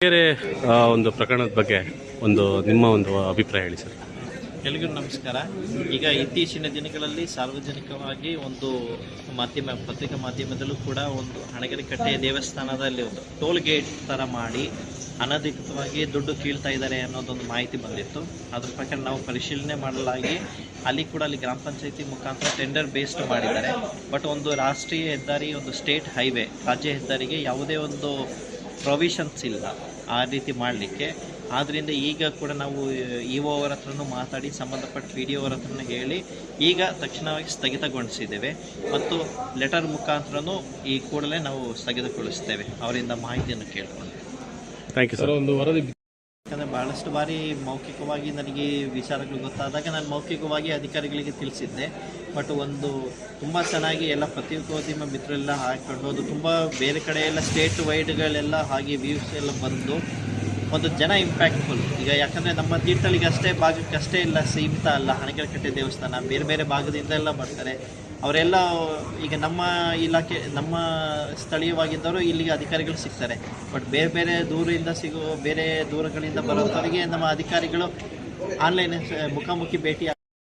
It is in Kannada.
ಬೇರೆ ಒಂದು ಪ್ರಕರಣದ ಬಗ್ಗೆ ನಿಮ್ಮ ಒಂದು ಅಭಿಪ್ರಾಯ ಹೇಳಿ ಸರ್. ಎಲ್ಲರಿಗೂ ನಮಸ್ಕಾರ. ಈಗ ಇತ್ತೀಚಿನ ದಿನಗಳಲ್ಲಿ ಸಾರ್ವಜನಿಕವಾಗಿ ಒಂದು ಪತ್ರಿಕಾ ಮಾಧ್ಯಮದಲ್ಲೂ ಕೂಡ ಒಂದು ಹಣಗೆರೆಕಟ್ಟೆ ದೇವಸ್ಥಾನದಲ್ಲಿ ಒಂದು ಟೋಲ್ ಗೇಟ್ ಥರ ಮಾಡಿ ಅನಧಿಕೃತವಾಗಿ ದುಡ್ಡು ಕೀಳ್ತಾ ಇದ್ದಾರೆ ಅನ್ನೋದೊಂದು ಮಾಹಿತಿ ಬಂದಿತ್ತು. ಅದ್ರ ಪ್ರಕಾರ ನಾವು ಪರಿಶೀಲನೆ ಮಾಡಲಾಗಿ ಅಲ್ಲಿ ಗ್ರಾಮ ಪಂಚಾಯತಿ ಮುಖಾಂತರ ಟೆಂಡರ್ ಬೇಸ್ಡ್ ಮಾಡಿದ್ದಾರೆ. ಬಟ್ ಒಂದು ರಾಷ್ಟ್ರೀಯ ಹೆದ್ದಾರಿ, ಒಂದು ಸ್ಟೇಟ್ ಹೈವೇ, ರಾಜ್ಯ ಹೆದ್ದಾರಿಗೆ ಯಾವುದೇ ಒಂದು ಪ್ರೊವಿಷನ್ಸ್ ಇಲ್ಲ ಆ ರೀತಿ ಮಾಡಲಿಕ್ಕೆ. ಆದ್ದರಿಂದ ಈಗ ಕೂಡ ನಾವು ಇಒ ಅವರ ಹತ್ರನೂ ಮಾತಾಡಿ ಸಂಬಂಧಪಟ್ಟ PDO ಅವರ ಹತ್ರನೂ ಹೇಳಿ ಈಗ ತಕ್ಷಣವಾಗಿ ಸ್ಥಗಿತಗೊಳಿಸಿದ್ದೇವೆ ಮತ್ತು ಲೆಟರ್ ಮುಖಾಂತರನೂ ಈ ಕೂಡಲೇ ನಾವು ಸ್ಥಗಿತಗೊಳಿಸ್ತೇವೆ ಅವರಿಂದ ಮಾಹಿತಿಯನ್ನು ಕೇಳಿಕೊಂಡು. Thank you sir. ಒಂದು ವರದಿ ಯಾಕಂದರೆ ಭಾಳಷ್ಟು ಬಾರಿ ಮೌಖಿಕವಾಗಿ ನನಗೆ ವಿಚಾರಗಳು ಗೊತ್ತಾದಾಗ ನಾನು ಮೌಖಿಕವಾಗಿ ಅಧಿಕಾರಿಗಳಿಗೆ ತಿಳಿಸಿದ್ದೆ. ಬಟ್ ಒಂದು ತುಂಬ ಚೆನ್ನಾಗಿ ಎಲ್ಲ ಪತ್ರಿಕೋದ್ಯಮ ಮಿತ್ರರೆಲ್ಲ ಹಾಕೊಂಡು ಅದು ತುಂಬ ಬೇರೆ ಕಡೆ ಎಲ್ಲ ಸ್ಟೇಟ್ ವೈಡ್ಗಳೆಲ್ಲ ಹಾಗೆ ವ್ಯೂಸ್ ಎಲ್ಲ ಬಂದು ಒಂದು ಜನ ಇಂಪ್ಯಾಕ್ಟ್ಫುಲ್. ಈಗ ಯಾಕಂದರೆ ನಮ್ಮ ತೀರ್ಥಹಳ್ಳಿಗೆ ಭಾಗಕ್ಕಷ್ಟೇ ಇಲ್ಲ ಸೀಮಿತ ಅಲ್ಲ, ಹಣಗೆರೆಕಟ್ಟೆ ದೇವಸ್ಥಾನ ಬೇರೆ ಬೇರೆ ಭಾಗದಿಂದ ಎಲ್ಲ ಬರ್ತಾರೆ. ಅವರೆಲ್ಲ ಈಗ ನಮ್ಮ ಇಲಾಖೆ, ನಮ್ಮ ಸ್ಥಳೀಯವಾಗಿದ್ದವರು ಇಲ್ಲಿಗೆ ಅಧಿಕಾರಿಗಳು ಸಿಗ್ತಾರೆ. ಬಟ್ ಬೇರೆ ದೂರಗಳಿಂದ ಬರೋಂಥವರಿಗೆ ನಮ್ಮ ಅಧಿಕಾರಿಗಳು ಆನ್ಲೈನ್ ಮುಖಾಮುಖಿ ಭೇಟಿ